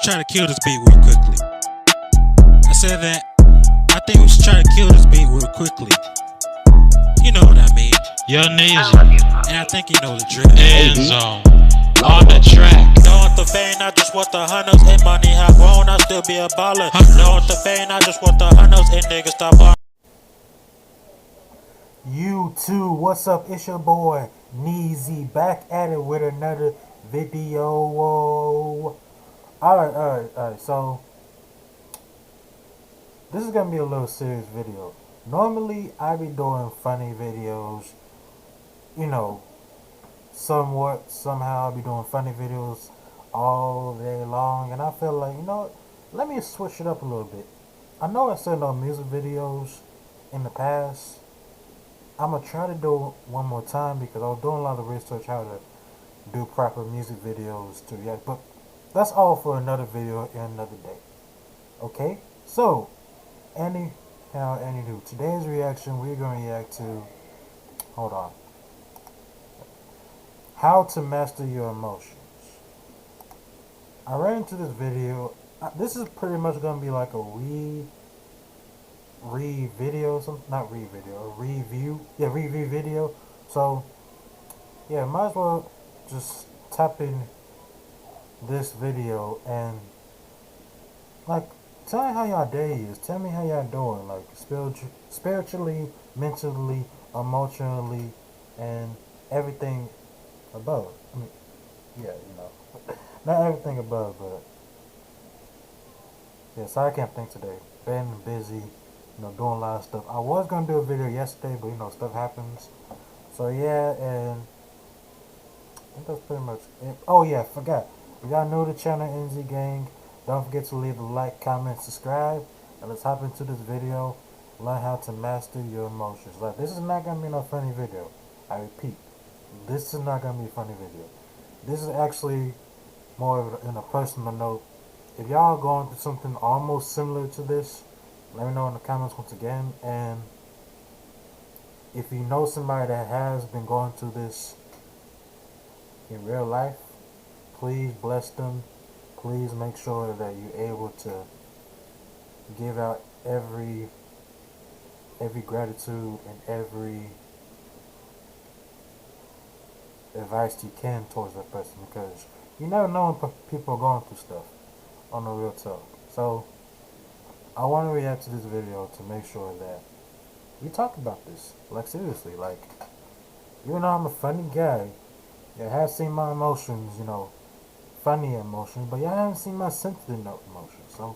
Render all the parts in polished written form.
should try to kill this beat real quickly. I said that I think we should try to kill this beat real quickly. You know what I mean. Young Neezyzone. And I think you know the drill. Neezyzone. On the track. Don't want the fame, I just want the hunters and money. Have grown, I still be a baller. Don't want the fame, I just want the hunters and niggas stop on. YouTube, what's up? It's your boy Neezy back at it with another video. Whoa. Alright. So this is gonna be a little serious video. Normally I be doing funny videos, you know, somehow I be doing funny videos all day long, and I feel like, you know, let me switch it up a little bit. I know I said no music videos in the past. I'm gonna try to do it one more time because I was doing a lot of research how to do proper music videos to react, but that's all for another video and another day. Okay, so anywho, today's reaction, we're gonna react to, hold on, how to master your emotions. I ran into this video. This is pretty much gonna be like a review video. So yeah, might as well just tap in this video and like tell me how y'all day is. Tell me how y'all doing, like spiritually, mentally, emotionally, and everything above. I mean, yeah, you know, not everything above, but yeah. So I can't think today. Been busy, you know, doing a lot of stuff. I was gonna do a video yesterday, but you know, stuff happens. So yeah, and I think that's pretty much it. Oh yeah, forgot. If y'all new to the channel, NZ Gang, don't forget to leave a like, comment, subscribe, and let's hop into this video. Learn how to master your emotions. Like, this is not gonna be no funny video. I repeat, this is not gonna be a funny video. This is actually more of in a personal note. If y'all going through something almost similar to this, let me know in the comments once again. And if you know somebody that has been going through this in real life, please bless them. Please make sure that you're able to give out every gratitude and every advice you can towards that person, because you never know when people are going through stuff on the real talk. So I want to react to this video to make sure that we talk about this, like, seriously. Like, even though I'm a funny guy, you have seen my emotions, you know, funny emotions, but y'all haven't seen my sensitive emotions. So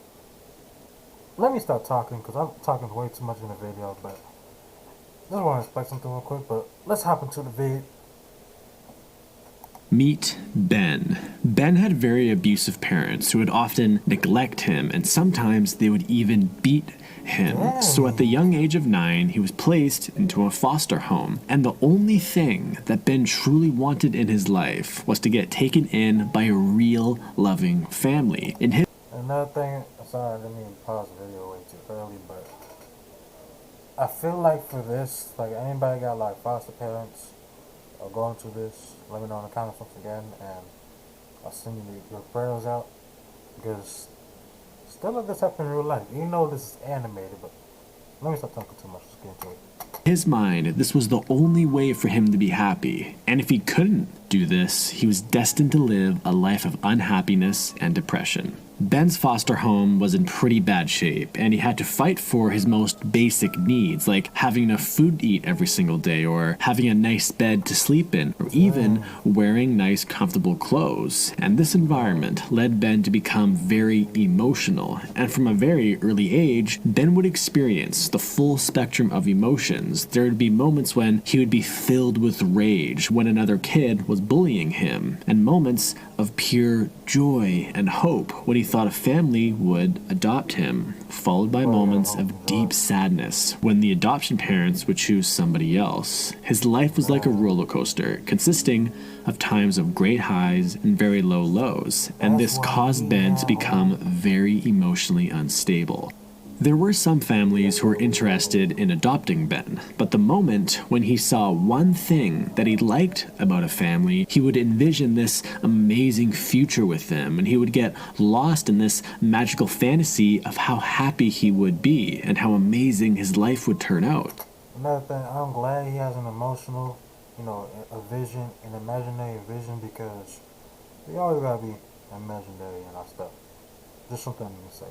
let me start talking, because I'm talking way too much in the video, but I just want to explain something real quick. But let's hop into the video. Meet Ben. Ben had very abusive parents who would often neglect him, and sometimes they would even beat him. Dang. So at the young age of 9, he was placed into a foster home, and the only thing that Ben truly wanted in his life was to get taken in by a real loving family. In his Another thing, sorry, I didn't mean to pause the video way too early, but I feel like for this, like, anybody got like foster parents or going through this, let me know in the comments once again, and I'll send you your prayers out, because stuff like this happen in real life. You know this is animated, but let me stop talking too much. Let's get into it. his mind, this was the only way for him to be happy, and if he couldn't do this, he was destined to live a life of unhappiness and depression. Ben's foster home was in pretty bad shape, and he had to fight for his most basic needs, like having enough food to eat every single day, or having a nice bed to sleep in, or even wearing nice, comfortable clothes. And this environment led Ben to become very emotional, and from a very early age, Ben would experience the full spectrum of emotions. There would be moments when he would be filled with rage when another kid was bullying him, and moments of pure joy and hope when he thought a family would adopt him, followed by moments of deep sadness when the adoption parents would choose somebody else. His life was like a roller coaster, consisting of times of great highs and very low lows, and this caused Ben to become very emotionally unstable. There were some families who were interested in adopting Ben, but the moment when he saw one thing that he liked about a family, he would envision this amazing future with them, and he would get lost in this magical fantasy of how happy he would be and how amazing his life would turn out. Another thing, I'm glad he has an emotional, a vision, an imaginary vision, because we always gotta be imaginary in our stuff. Just something to say.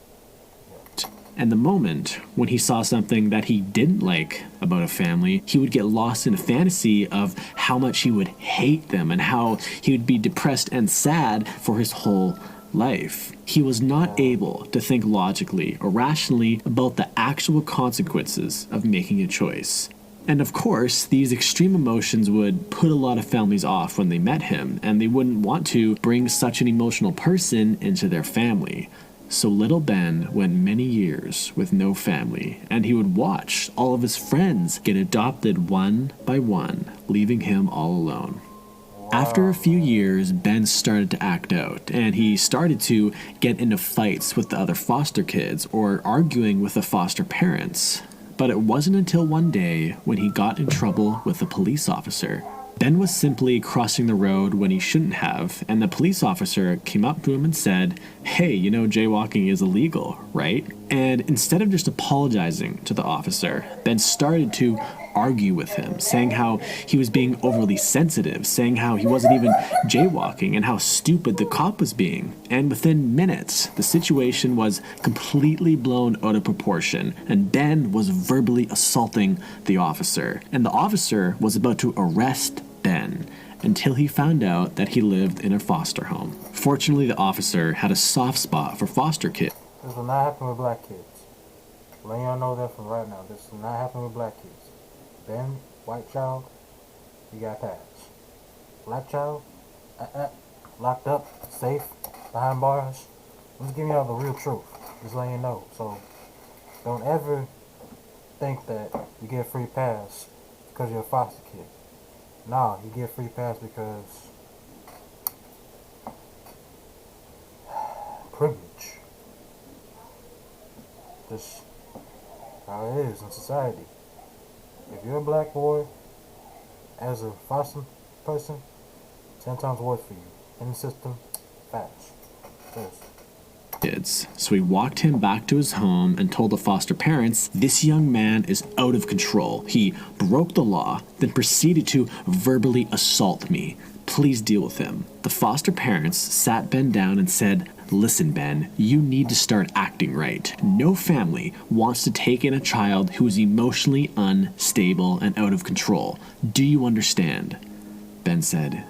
Yeah. And the moment when he saw something that he didn't like about a family, he would get lost in a fantasy of how much he would hate them and how he would be depressed and sad for his whole life. He was not able to think logically or rationally about the actual consequences of making a choice. And of course, these extreme emotions would put a lot of families off when they met him, and they wouldn't want to bring such an emotional person into their family. So little Ben went many years with no family, and he would watch all of his friends get adopted one by one, leaving him all alone. After a few years, Ben started to act out, and he started to get into fights with the other foster kids or arguing with the foster parents. But it wasn't until one day when he got in trouble with a police officer. Ben was simply crossing the road when he shouldn't have, and the police officer came up to him and said, "Hey, you know jaywalking is illegal, right?" And instead of just apologizing to the officer, Ben started to argue with him, saying how he was being overly sensitive, saying how he wasn't even jaywalking, and how stupid the cop was being. And within minutes, the situation was completely blown out of proportion, and Ben was verbally assaulting the officer. And the officer was about to arrest Ben until he found out that he lived in a foster home. Fortunately, the officer had a soft spot for foster kids. This will not happen with black kids. Let y'all know that from right now. This will not happen with black kids. Ben, white child, you got pass. Black child, locked up, safe, behind bars. I'm just giving y'all the real truth. Just letting you know. So don't ever think that you get a free pass because you're a foster kid. Nah, you get a free pass because privilege. Just how it is in society. If you're a black boy, as a foster person, 10 times worse for you. In the system, fast. Kids. So he walked him back to his home and told the foster parents, "This young man is out of control. He broke the law, then proceeded to verbally assault me. Please deal with him." The foster parents sat Ben down and said, "Listen, Ben, you need to start acting right. No family wants to take in a child who is emotionally unstable and out of control. Do you understand?" Ben said,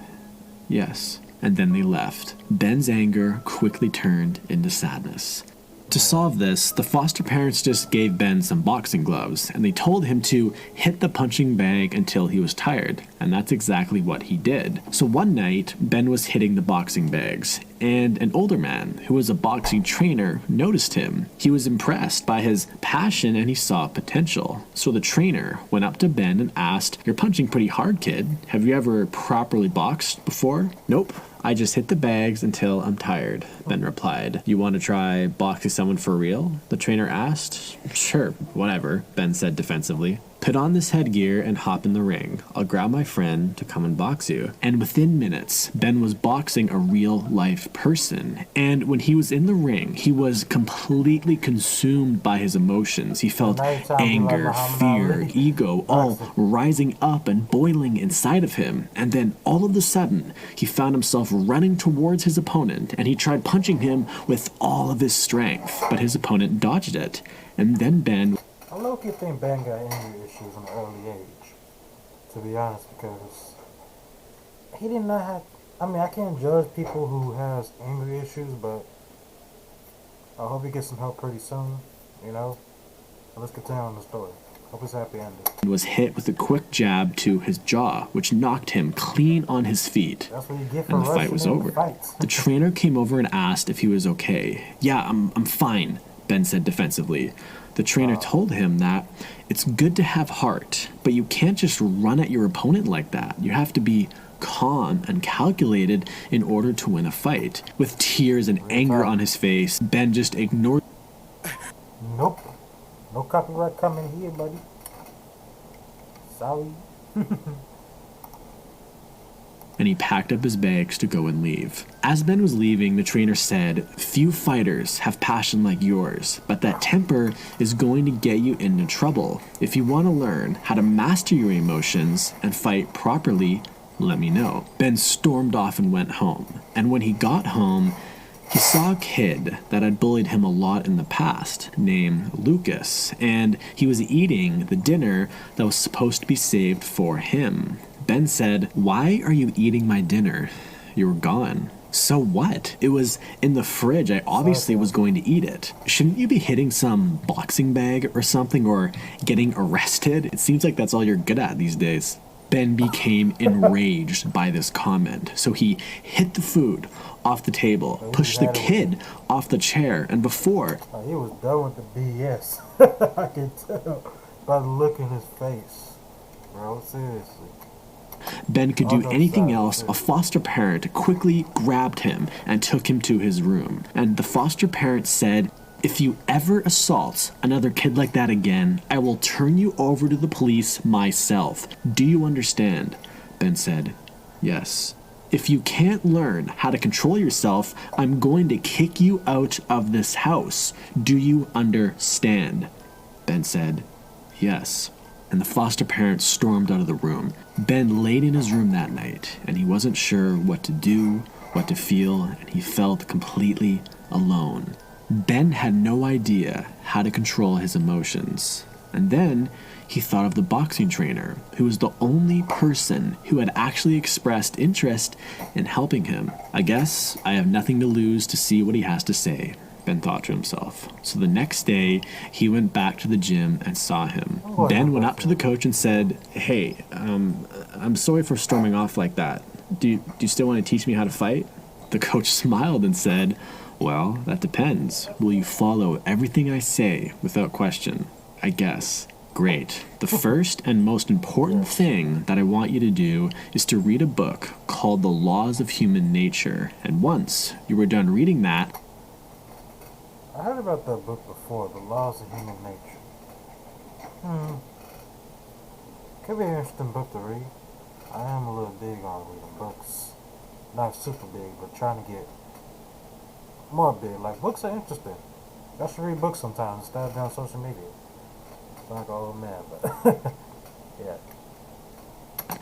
"Yes." And then they left. Ben's anger quickly turned into sadness. To solve this, the foster parents just gave Ben some boxing gloves, and they told him to hit the punching bag until he was tired, and that's exactly what he did. So one night, Ben was hitting the boxing bags, and an older man, who was a boxing trainer, noticed him. He was impressed by his passion and he saw potential. So the trainer went up to Ben and asked, "You're punching pretty hard, kid. Have you ever properly boxed before?" "Nope. I just hit the bags until I'm tired," Ben replied. "You want to try boxing someone for real?" the trainer asked. "Sure, whatever," Ben said defensively. "Put on this headgear and hop in the ring. I'll grab my friend to come and box you." And within minutes, Ben was boxing a real-life person. And when he was in the ring, he was completely consumed by his emotions. He felt anger, fear, ego, all rising up and boiling inside of him. And then all of a sudden, he found himself running towards his opponent, and he tried punching him with all of his strength, but his opponent dodged it. And then Ben... I low-key think Ben got anger issues in an early age, to be honest, because he did not have... I mean, I can't judge people who has anger issues, but I hope he gets some help pretty soon, you know? But let's continue on the story. Hope it's happy ending. Was hit with a quick jab to his jaw, which knocked him clean on his feet. That's what you get for and the fight was over. The The trainer came over and asked if he was okay. "Yeah, I'm fine," Ben said defensively. The trainer told him that it's good to have heart, but you can't just run at your opponent like that. You have to be calm and calculated in order to win a fight. With tears and anger on his face, Ben just ignored... Nope. copyright coming here, buddy. Sorry. And he packed up his bags to go and leave. As Ben was leaving, the trainer said, "Few fighters have passion like yours, but that temper is going to get you into trouble. If you want to learn how to master your emotions and fight properly, let me know." Ben stormed off and went home. And when he got home, he saw a kid that had bullied him a lot in the past, named Lucas, and he was eating the dinner that was supposed to be saved for him. Ben said, "Why are you eating my dinner? You were gone." "So what? It was in the fridge. I obviously was going to eat it." "Shouldn't you be hitting some boxing bag or something, or getting arrested? It seems like that's all you're good at these days." Ben became enraged by this comment, so he hit the food off the table, pushed the kid off the chair, and before... He was done with the BS. I can tell by the look in his face. Bro, seriously. Ben could do anything else, a foster parent quickly grabbed him and took him to his room. And the foster parent said, "If you ever assault another kid like that again, I will turn you over to the police myself. Do you understand?" Ben said, "Yes." "If you can't learn how to control yourself, I'm going to kick you out of this house. Do you understand?" Ben said, "Yes." And the foster parent stormed out of the room. Ben laid in his room that night, and he wasn't sure what to do, what to feel, and he felt completely alone. Ben had no idea how to control his emotions. And then he thought of the boxing trainer, who was the only person who had actually expressed interest in helping him. "I guess I have nothing to lose to see what he has to say," Ben thought to himself. So the next day, he went back to the gym and saw him. Ben went up to the coach and said, "Hey, I'm sorry for storming off like that. Do you still want to teach me how to fight?" The coach smiled and said, "Well, that depends. Will you follow everything I say without question?" "I guess." "Great. The first and most important thing that I want you to do is to read a book called The Laws of Human Nature. And once you are done reading that..." I heard about that book before, The Laws of Human Nature. Could be an interesting book to read. I am a little big on reading books. Not super big, but trying to get more big. Like, books are interesting. I should read books sometimes instead of being on social media. It's like an old man, but yeah.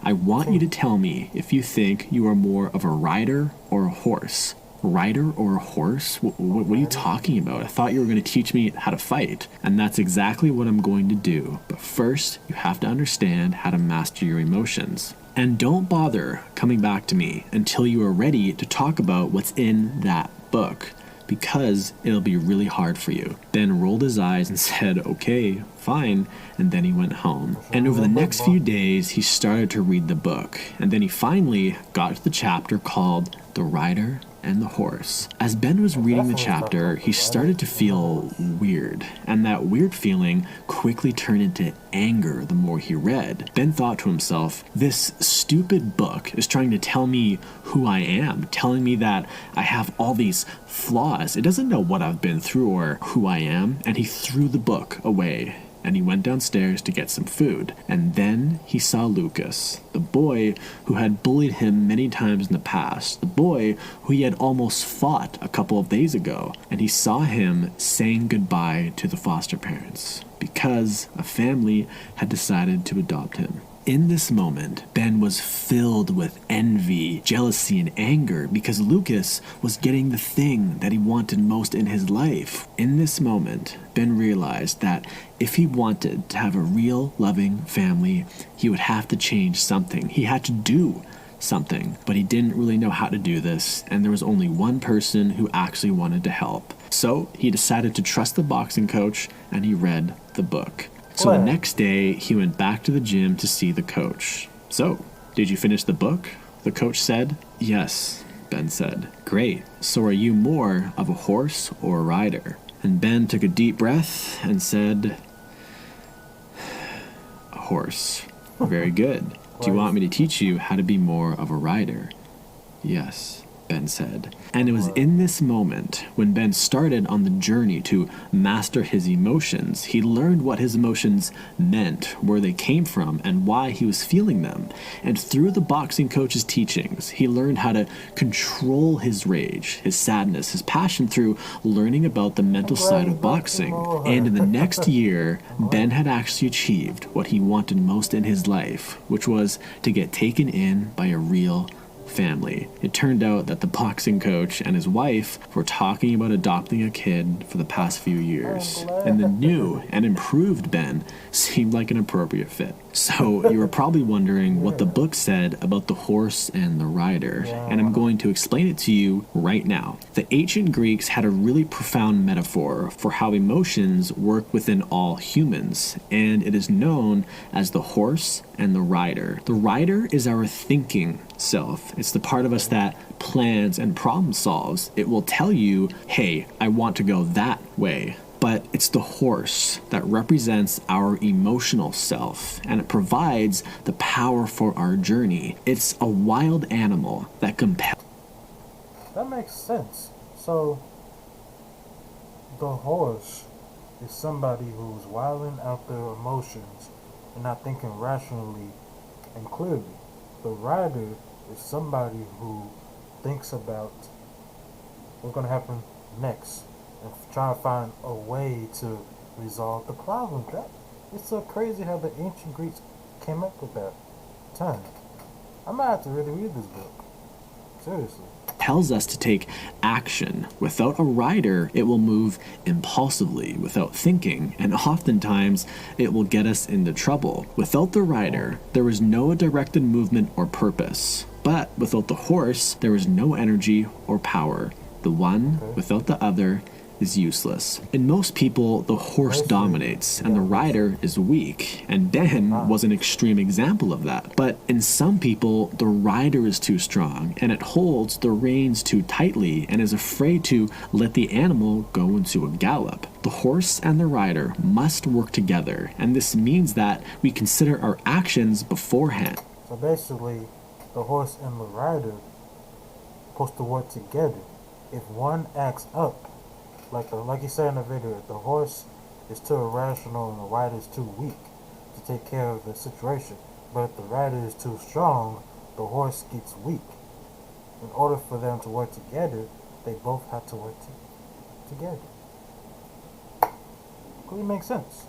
"I want you to tell me if you think you are more of a rider or a horse." "Rider or a horse? What are you talking about? I thought you were going to teach me how to fight." "And that's exactly what I'm going to do. But first, you have to understand how to master your emotions. And don't bother coming back to me until you are ready to talk about what's in that book, because it'll be really hard for you." Ben rolled his eyes and said, "Okay, fine," and then he went home. And over the next few days, he started to read the book, and then he finally got to the chapter called The Rider and the Horse. As Ben was reading the chapter, he started to feel weird, and that weird feeling quickly turned into anger the more he read. Ben thought to himself, "This stupid book is trying to tell me who I am, telling me that I have all these flaws. It doesn't know what I've been through or who I am," and he threw the book away. And he went downstairs to get some food. And then he saw Lucas, the boy who had bullied him many times in the past, the boy who he had almost fought a couple of days ago. And he saw him saying goodbye to the foster parents because a family had decided to adopt him. In this moment, Ben was filled with envy, jealousy, and anger because Lucas was getting the thing that he wanted most in his life. In this moment, Ben realized that if he wanted to have a real, loving family, he would have to change something. He had to do something, but he didn't really know how to do this, and there was only one person who actually wanted to help. So he decided to trust the boxing coach, and he read the book. So the next day, he went back to the gym to see the coach. "So, did you finish the book?" the coach said. "Yes," Ben said. "Great. So are you more of a horse or a rider?" And Ben took a deep breath and said, "A horse." "Very good. Do you want me to teach you how to be more of a rider?" "Yes." Ben said. And it was in this moment, when Ben started on the journey to master his emotions, he learned what his emotions meant, where they came from, and why he was feeling them. And through the boxing coach's teachings, he learned how to control his rage, his sadness, his passion through learning about the mental side of boxing. And in the next year, Ben had actually achieved what he wanted most in his life, which was to get taken in by a real family. It turned out that the boxing coach and his wife were talking about adopting a kid for the past few years, and the new and improved Ben seemed like an appropriate fit. So you were probably wondering what the book said about the horse and the rider, and I'm going to explain it to you right now. The ancient Greeks had a really profound metaphor for how emotions work within all humans, and it is known as the horse and the rider. The rider is our thinking self. It's the part of us that plans and problem solves. It will tell you, hey, I want to go that way. But it's the horse that represents our emotional self, and it provides the power for our journey. It's a wild animal that compels. That makes sense. So, the horse is somebody who's wilding out their emotions and not thinking rationally and clearly. The rider is somebody who thinks about what's going to happen next and try to find a way to resolve the problem. It's so crazy how the ancient Greeks came up with that term. I might have to really read this book. Seriously. Tells us to take action. Without a rider, it will move impulsively, without thinking, and oftentimes it will get us into trouble. Without the rider, there is no directed movement or purpose. But without the horse, there is no energy or power. The one without the other is useless. In most people, the horse dominates and the rider is weak, and Ben was an extreme example of that. But in some people, the rider is too strong and it holds the reins too tightly and is afraid to let the animal go into a gallop. The horse and the rider must work together, and this means that we consider our actions beforehand. So basically, the horse and the rider are supposed to work together. If one acts up, like you said in the video, if the horse is too irrational and the rider is too weak to take care of the situation, but if the rider is too strong, the horse gets weak. In order for them to work together, they both have to work together. Really makes sense.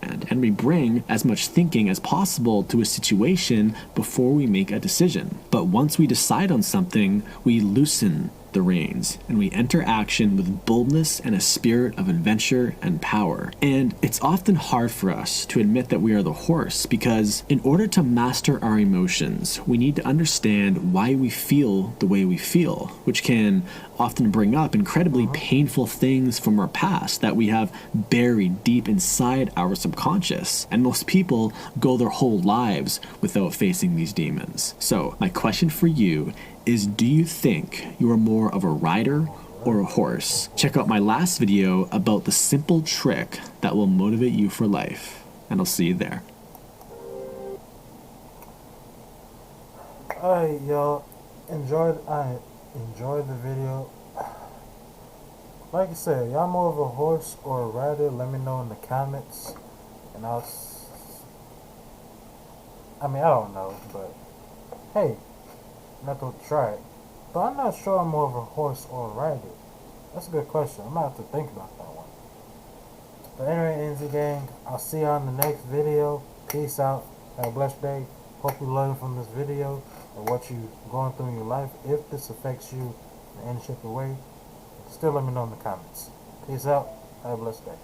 And we bring as much thinking as possible to a situation before we make a decision. But once we decide on something, we loosen the reins and we enter action with boldness and a spirit of adventure and power. And it's often hard for us to admit that we are the horse, because in order to master our emotions, we need to understand why we feel the way we feel, which can often bring up incredibly painful things from our past that we have buried deep inside our subconscious. And most people go their whole lives without facing these demons. So my question for you is, do you think you are more of a rider or a horse? Check out my last video about the simple trick that will motivate you for life, and I'll see you there. Alright, y'all. I enjoyed the video. Like I said, y'all more of a horse or a rider? Let me know in the comments. And I don't know, but hey, not to try it. But I'm not sure I'm more of a horse or a rider. That's a good question. I'm gonna have to think about that one. But anyway, NZ gang, I'll see you on the next video. Peace out. Have a blessed day. Hope you learn from this video and what you're going through in your life. If this affects you in any shape or way, still let me know in the comments. Peace out. Have a blessed day.